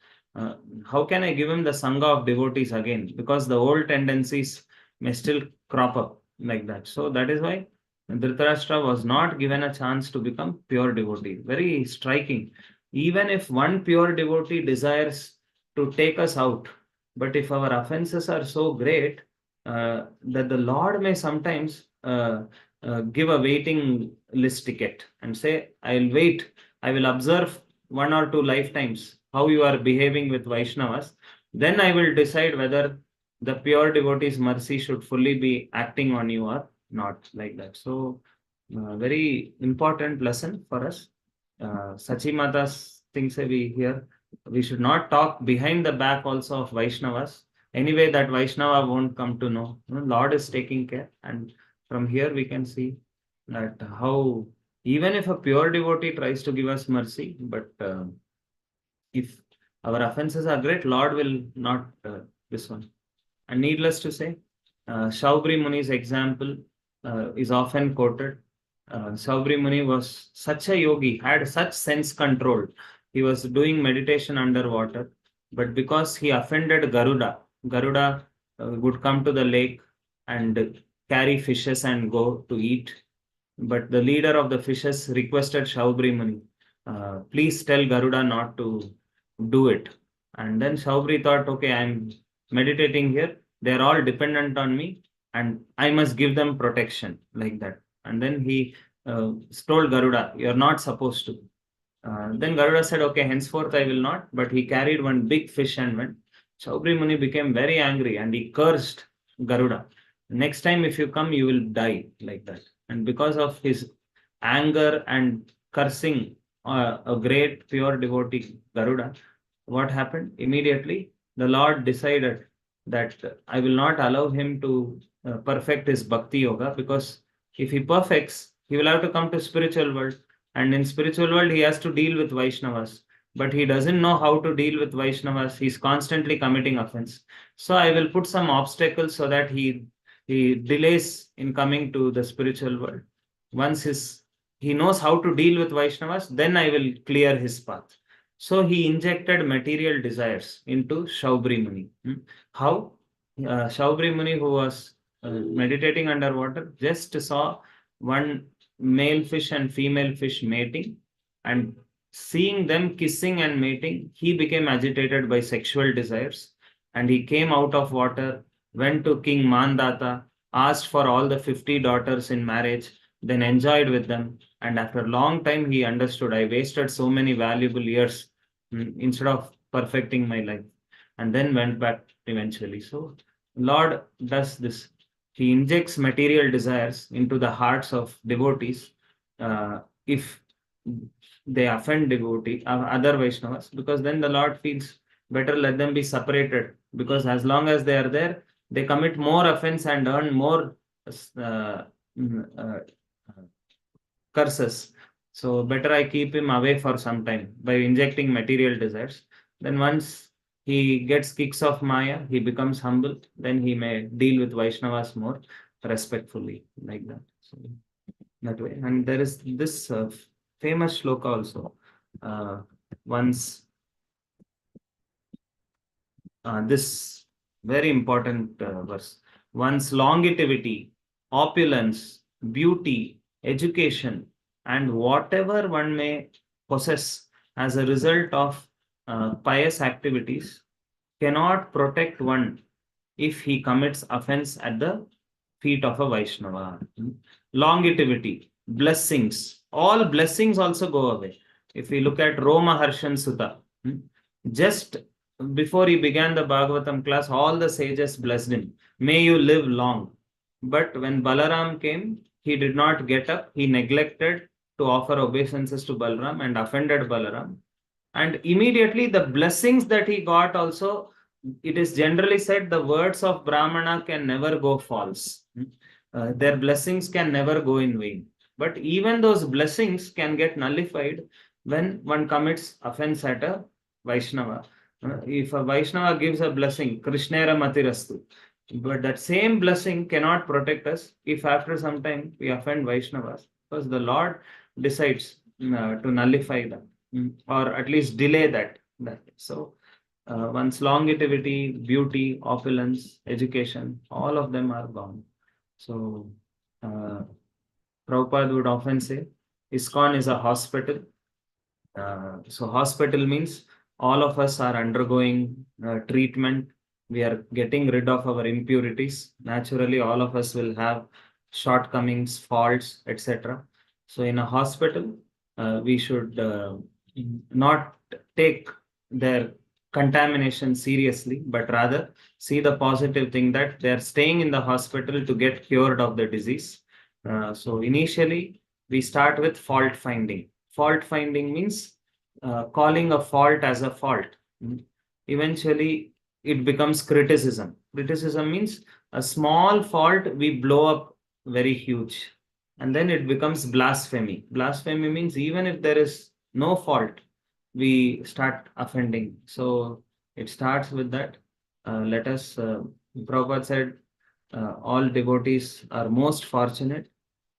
How can I give him the Sangha of devotees again? Because the old tendencies may still crop up like that. So that is why Dhritarashtra was not given a chance to become pure devotee. Very striking. Even if one pure devotee desires to take us out, but if our offenses are so great that the Lord may sometimes give a waiting list ticket and say, I'll wait, I will observe 1 or 2 lifetimes how you are behaving with Vaishnavas. Then I will decide whether the pure devotee's mercy should fully be acting on you or not, like that. So, very important lesson for us. Sachi Mata's things we hear. We should not talk behind the back also of Vaishnavas. Anyway, that Vaishnava won't come to know. Lord is taking care. And from here we can see that how even if a pure devotee tries to give us mercy, but if our offenses are great, Lord will not this one. And needless to say, Shaubri Muni's example is often quoted. Shaubri Muni was such a yogi, had such sense control. He was doing meditation underwater, but because he offended Garuda, Garuda would come to the lake and carry fishes and go to eat. But the leader of the fishes requested Shaubri Muni, please tell Garuda not to do it. And then Shaubri thought, okay, I'm meditating here. They're all dependent on me and I must give them protection like that. And then he told Garuda, you're not supposed to. Then Garuda said, okay, henceforth I will not. But he carried one big fish and went. Shaubri Muni became very angry and he cursed Garuda. Next time, if you come, you will die like that. And because of his anger and cursing a great pure devotee, Garuda, what happened? Immediately, the Lord decided that I will not allow him to perfect his bhakti yoga, because if he perfects, he will have to come to spiritual world. And in spiritual world, he has to deal with Vaishnavas. But he doesn't know how to deal with Vaishnavas. He's constantly committing offense. So I will put some obstacles so that he delays in coming to the spiritual world. Once he knows how to deal with Vaishnavas, then I will clear his path. So he injected material desires into Shaubri Muni. How? Shaubri Muni, who was meditating underwater, just saw one male fish and female fish mating, and seeing them kissing and mating, he became agitated by sexual desires, and he came out of water, went to King Mandata, asked for all the 50 daughters in marriage, then enjoyed with them. And after a long time, he understood, I wasted so many valuable years instead of perfecting my life, and then went back eventually. So, Lord does this. He injects material desires into the hearts of devotees if they offend other Vaishnavas, because then the Lord feels better, let them be separated, because as long as they are there, they commit more offense and earn more uh, uh, curses. So better I keep him away for some time by injecting material desires. Then once he gets kicks of Maya, he becomes humble, then he may deal with Vaishnavas more respectfully, like that. So that way. And there is this famous shloka also. Once this very important verse. One's longevity, opulence, beauty, education, and whatever one may possess as a result of pious activities cannot protect one if he commits offense at the feet of a Vaishnava. Longevity, blessings, all blessings also go away. If we look at Roma Harshan Sutta, just before he began the Bhagavatam class, all the sages blessed him. May you live long. But when Balaram came, he did not get up. He neglected to offer obeisances to Balaram and offended Balaram. And immediately the blessings that he got also, it is generally said the words of Brahmana can never go false. Their blessings can never go in vain. But even those blessings can get nullified when one commits offense at a Vaishnava. If a Vaishnava gives a blessing, Krishnera Matirastu, but that same blessing cannot protect us if after some time we offend Vaishnavas, because the Lord decides to nullify them, or at least delay that. So one's longevity, beauty, opulence, education, all of them are gone. So Prabhupada would often say, ISKCON is a hospital. So hospital means all of us are undergoing treatment. We are getting rid of our impurities. Naturally, all of us will have shortcomings, faults, etc. So in a hospital, we should not take their contamination seriously, but rather see the positive thing that they are staying in the hospital to get cured of the disease. So initially, we start with fault finding. Fault finding means calling a fault as a fault. Eventually, it becomes criticism. Criticism means a small fault we blow up very huge. and then it becomes blasphemy. Blasphemy means even if there is no fault, we start offending. So it starts with that. Let us, Prabhupada said, all devotees are most fortunate,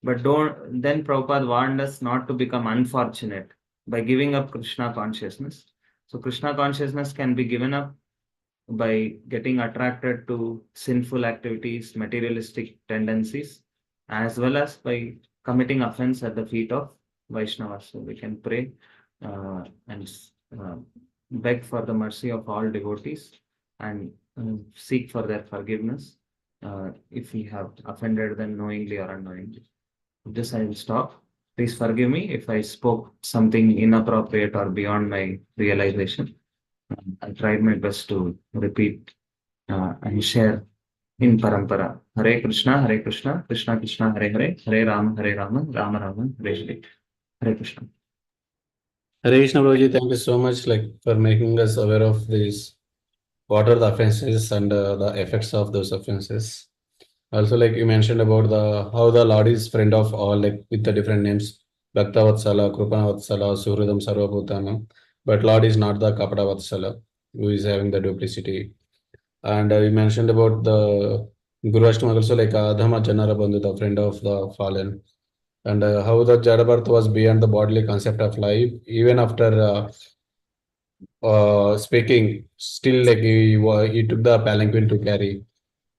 but don't, then Prabhupada warned us not to become unfortunate by giving up Krishna consciousness. So Krishna consciousness can be given up by getting attracted to sinful activities, materialistic tendencies, as well as by committing offense at the feet of Vaishnavas. So we can pray and beg for the mercy of all devotees and seek for their forgiveness if we have offended them knowingly or unknowingly. With this, I will stop. Please forgive me if I spoke something inappropriate or beyond my realization. I tried my best to repeat and share in parampara. Hare Krishna, Krishna Krishna, Hare Hare, Hare Rama, Rama Rama, Hare Hare. Hare Krishna. Hare Krishna Prabhuji, thank you so much for making us aware of these, what are the offenses and the effects of those offenses. Also, you mentioned about how the Lord is friend of all, with the different names, Bhakta Vatsala, Krupana Vatsala, Suhridam Sarvabhutana. But Lord is not the Kapata Vatsala, who is having the duplicity. And you mentioned about the Guru Ashtama also, Adhama Janara Bandhu, the friend of the fallen. And how the Jadabartha was beyond the bodily concept of life, even after speaking, still he took the palanquin to carry.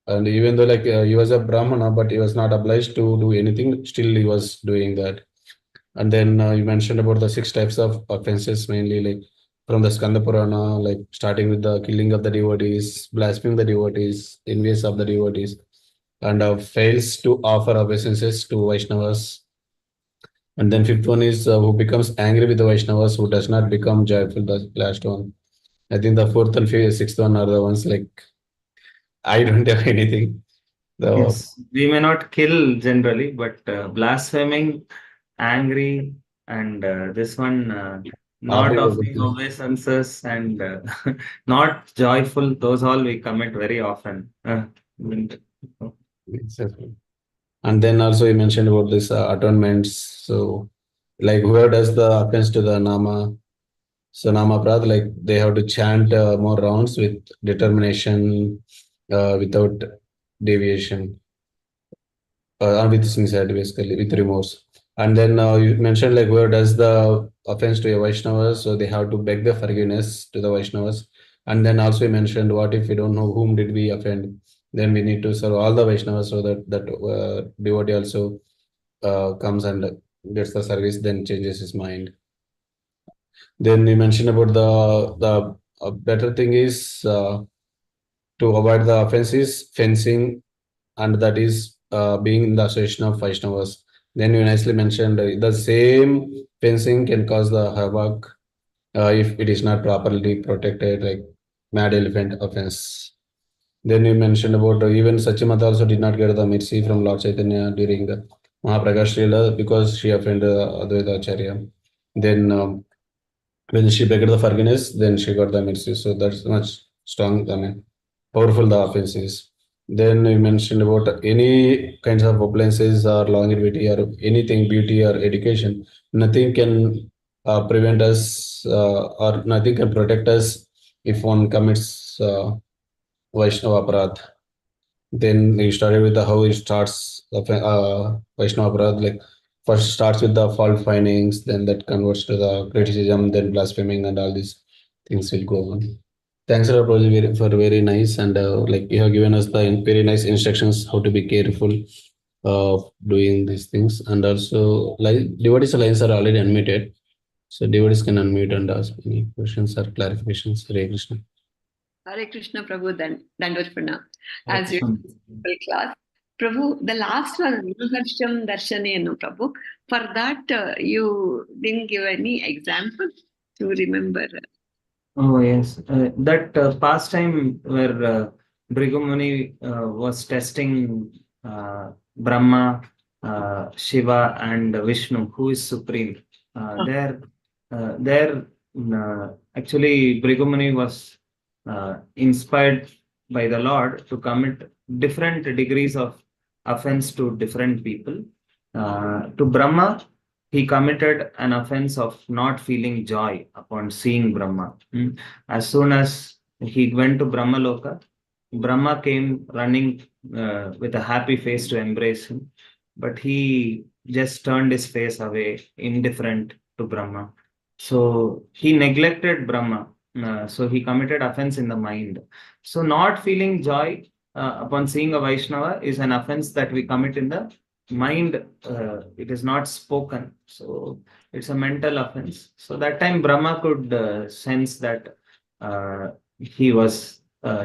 And even though he was a Brahmana, but he was not obliged to do anything, still he was doing that. And then you mentioned about the 6 types of offenses, mainly from the Skanda Purana, starting with the killing of the devotees, blaspheming the devotees, envious of the devotees, and fails to offer obeisances to Vaishnavas. And then 5th one is who becomes angry with the Vaishnavas, who does not become joyful, the last one. I think the 4th and 6th one are the ones I don't have anything. Yes, we may not kill generally, but blaspheming, angry, and this one not Offering offering obeisances. obeisances and not joyful, those all we commit very often. Exactly. And then also you mentioned about this atonements. So, whoever does the offense to the Nama, so Nama Prad, they have to chant more rounds with determination, without deviation, or with sincere, basically, with remorse. And then you mentioned whoever does the offense to a Vaishnava, so they have to beg the forgiveness to the Vaishnavas. And then also you mentioned, what if we don't know whom did we offend? Then we need to serve all the Vaishnavas, so that devotee also comes and gets the service, then changes his mind. Then you mentioned about the better thing is to avoid the offenses, fencing, and that is being in the association of Vaishnavas. Then you nicely mentioned the same fencing can cause the havoc if it is not properly protected, like mad elephant offense. Then you mentioned about even Sachimata also did not get the mercy from Lord Chaitanya during the Mahaprakash Leela because she offended Advaita Acharya. Then when she begged the forgiveness, then she got the mercy. So that's much strong, I mean, powerful the offense is. Then you mentioned about any kinds of appliances or longevity or anything, beauty or education. Nothing can prevent us or nothing can protect us if one commits Vaishnava Aparadh. Then he started with the how it starts Vaishnava Aparadh, first starts with the fault findings, then that converts to the criticism, then blaspheming, and all these things will go on. Thanks a lot, Prabhuji, for very nice and you have given us the very nice instructions how to be careful of doing these things, and also devotees lines are already unmuted, so devotees can unmute and ask any questions or clarifications. Hare Krishna. Hare Krishna, Prabhu, Dandot Pranam. Hare As you Krishna. class. Prabhu, the last one, Maharsham Darshane, no, Prabhu. For that, you didn't give any example to remember. Oh, yes. That pastime where Bhrigu Muni was testing Brahma, Shiva, and Vishnu, who is supreme. There, actually, Bhrigu Muni was inspired by the Lord to commit different degrees of offense to different people. To Brahma, he committed an offense of not feeling joy upon seeing Brahma. As soon as he went to Brahmaloka, Brahma came running with a happy face to embrace him, but he just turned his face away, indifferent to Brahma. So he neglected Brahma. So he committed offense in the mind. So not feeling joy upon seeing a Vaishnava is an offense that we commit in the mind. It is not spoken. So it's a mental offense. So that time Brahma could sense that he was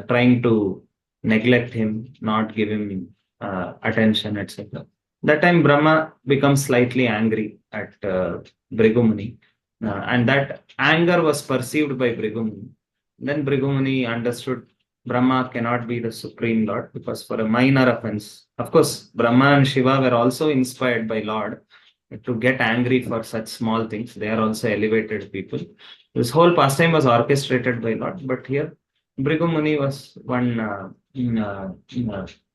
trying to neglect him, not give him attention, etc. That time Brahma becomes slightly angry at Brigumuni, and that anger was perceived by Brigumuni. Then Brigumuni understood Brahma cannot be the supreme Lord, because for a minor offense, of course, Brahma and Shiva were also inspired by Lord to get angry for such small things. They are also elevated people. This whole pastime was orchestrated by Lord, but here Bhrigu Muni was one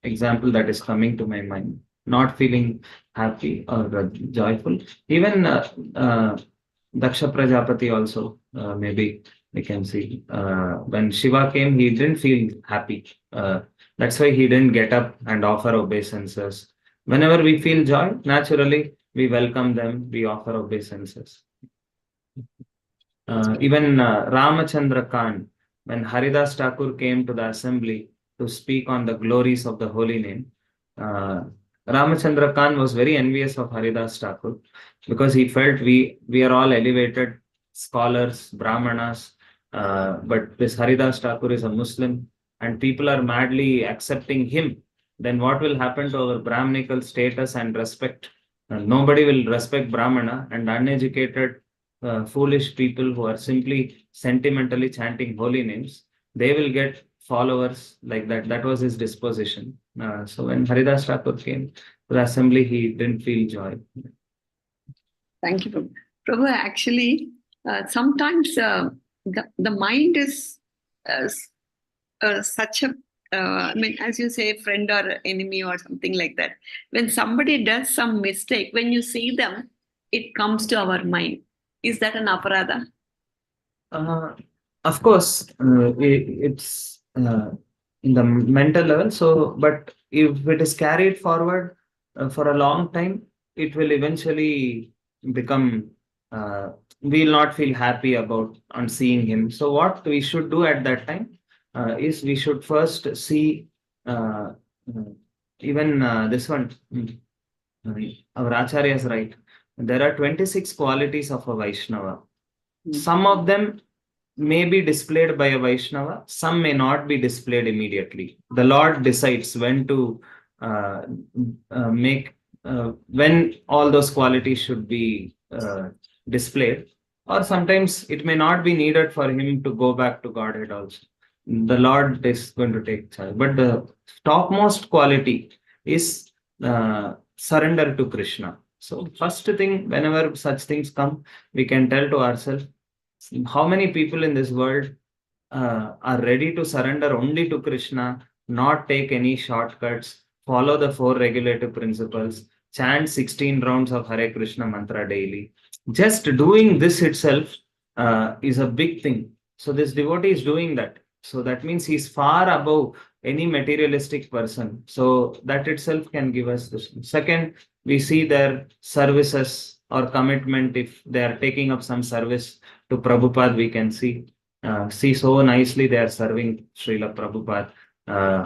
example that is coming to my mind. Not feeling happy or joyful. Even Daksha Prajapati also, maybe we can see. When Shiva came, he didn't feel happy. That's why he didn't get up and offer obeisances. Whenever we feel joy, naturally we welcome them, we offer obeisances. Even Ramachandra Khan, when Haridas Thakur came to the assembly to speak on the glories of the holy name, Ramachandra Khan was very envious of Haridas Thakur, because he felt we are all elevated scholars, Brahmanas, but this Haridas Thakur is a Muslim and people are madly accepting him. Then what will happen to our Brahminical status and respect? Nobody will respect Brahmana, and uneducated foolish people who are simply sentimentally chanting holy names, they will get followers like that. That was his disposition. So when Haridas Thakur came to the assembly, he didn't feel joy. Thank you, Prabhu. Prabhu, actually, sometimes the mind is such a, I mean, as you say, friend or enemy or something like that. When somebody does some mistake, when you see them, it comes to our mind. Is that an aparadha? Of course, it's in the mental level. So, but if it is carried forward for a long time, it will eventually become. We'll not feel happy about on seeing him. So, what we should do at that time is we should first see even this one. Our Acharya is right. There are 26 qualities of a Vaishnava. Some of them may be displayed by a Vaishnava, some may not be displayed immediately. The Lord decides when to when all those qualities should be displayed, or sometimes it may not be needed for him to go back to Godhead also. The Lord is going to take charge. But the topmost quality is surrender to Krishna. So first thing, whenever such things come, we can tell to ourselves, how many people in this world are ready to surrender only to Krishna, not take any shortcuts, follow the 4 regulative principles, chant 16 rounds of Hare Krishna mantra daily. Just doing this itself is a big thing. So this devotee is doing that. So that means he's far above any materialistic person. So that itself can give us this. Second, we see their services or commitment. If they are taking up some service to Prabhupada, we can see so nicely they are serving Srila Prabhupada.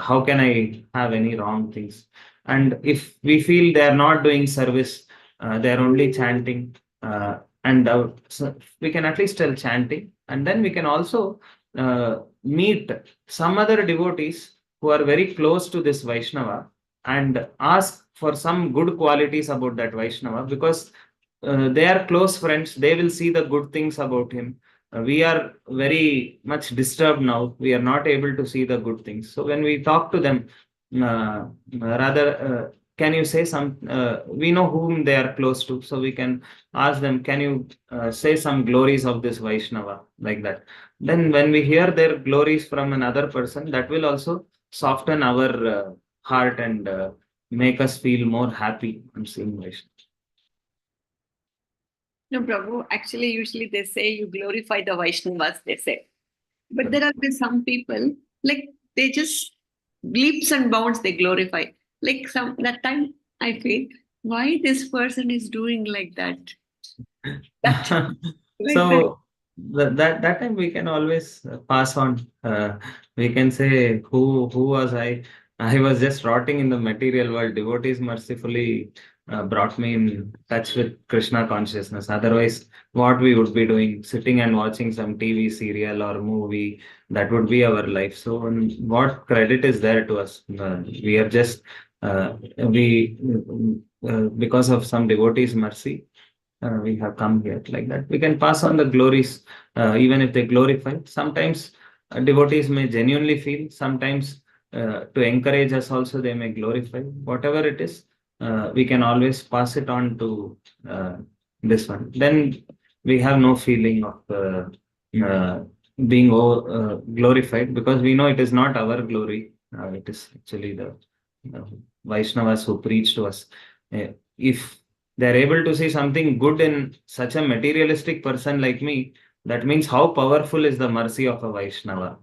How can I have any wrong things? And if we feel they are not doing service, they are only chanting, so we can at least tell chanting, and then we can also meet some other devotees who are very close to this Vaishnava and ask for some good qualities about that Vaishnava, because they are close friends. They will see the good things about him. We are very much disturbed now. We are not able to see the good things. So when we talk to them, can you say some, we know whom they are close to. So we can ask them, can you say some glories of this Vaishnava, like that. Then when we hear their glories from another person, that will also soften our heart and make us feel more happy on seeing Vaishnava. No, Prabhu, actually, usually they say you glorify the Vaishnavas, they say. But there are some people, like, they just leaps and bounds, they glorify. Like, that time I feel, why this person is doing like that? That, like that. So that time we can always pass on. We can say, who was I? I was just rotting in the material world. Devotees mercifully brought me in touch with Krishna consciousness. Otherwise, what we would be doing, sitting and watching some TV serial or movie, that would be our life. So, what credit is there to us? We are just we because of some devotees' mercy, we have come here like that. We can pass on the glories, even if they glorify. Sometimes devotees may genuinely feel, sometimes to encourage us also, they may glorify. Whatever it is, we can always pass it on to this one. Then we have no feeling of being glorified, because we know it is not our glory. It is actually the Vaishnavas who preach to us. If they're able to see something good in such a materialistic person like me, that means how powerful is the mercy of a Vaishnava.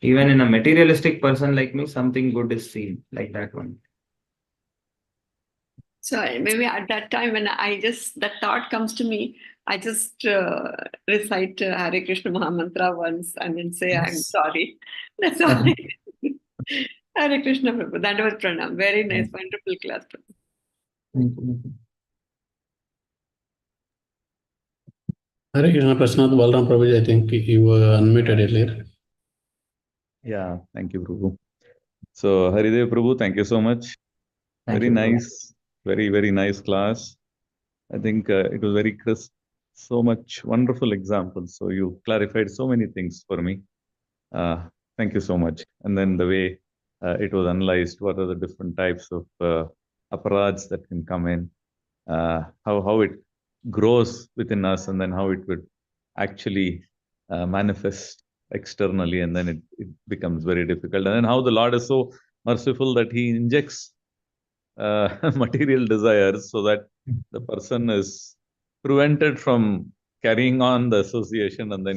Even in a materialistic person like me, something good is seen, like that one. So maybe at that time when that thought comes to me, I just recite Hare Krishna Mahamantra once and then say, I'm Yes. sorry. That's all. Hare Krishna Prabhu. That was Pranam. Very nice, wonderful class. Thank you. Hare Krishna Prasad Balram Prabhuji, I think you were unmuted earlier. Yeah, thank you, Prabhu. So, Haridev Prabhu, thank you so much. Thank Very you, Prabhu. nice, very nice class. I think it was very crisp, so much wonderful examples. So, you clarified so many things for me. Thank you so much. And then the way it was analyzed, what are the different types of aparads that can come in, how it grows within us, and then how it would actually manifest externally, and then it becomes very difficult. And then how the Lord is so merciful that He injects material desires so that the person is prevented from carrying on the association, and then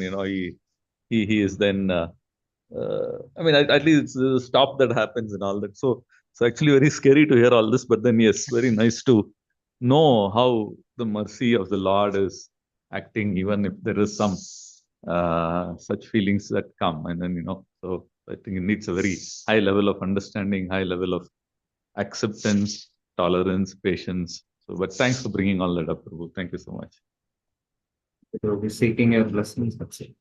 he is then I mean, at least it's a stop that happens and all that. So it's actually very scary to hear all this, but then yes, very nice to know how the mercy of the Lord is acting, even if there is some such feelings that come. And then, so I think it needs a very high level of understanding, high level of acceptance, tolerance, patience. So, but thanks for bringing all that up, Prabhu. Thank you so much. We will be seeking your blessings. That's it.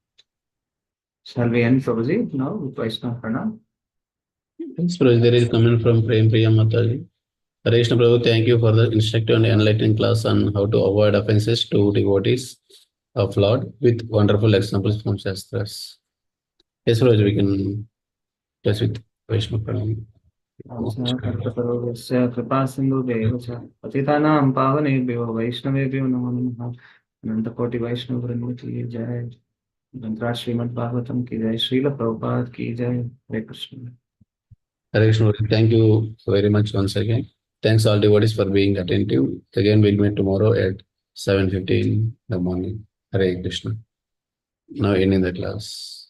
Shall we end, Prabhuji, now with Vaishnava Pranam? Thanks, Prabhuji. There is a comment from Prem Priya Mataji. Hare Krishna Prabhu, thank you for the instructive and enlightening class on how to avoid offenses to devotees of Lord with wonderful examples from Shastras. Yes, Prabhuji, we can touch with Vaishnava Pranam. कल्पतरोस्य कृपा सिन्धुभ्येव च पतितानां पावनेभ्यो वैष्णवेभ्यो नमो नमः। अनंतकोटि वैष्णव वृंद की जय। मंत्रा श्रीमद् भागवतम की जय। श्रील प्रभुपाद की जय। हरे Krishna. Hare Krishna Prabhuji, thank you very much once again. Thanks all devotees for being attentive. Again, we'll meet tomorrow at 7:15 in the morning. Hare Krishna. Now ending the class.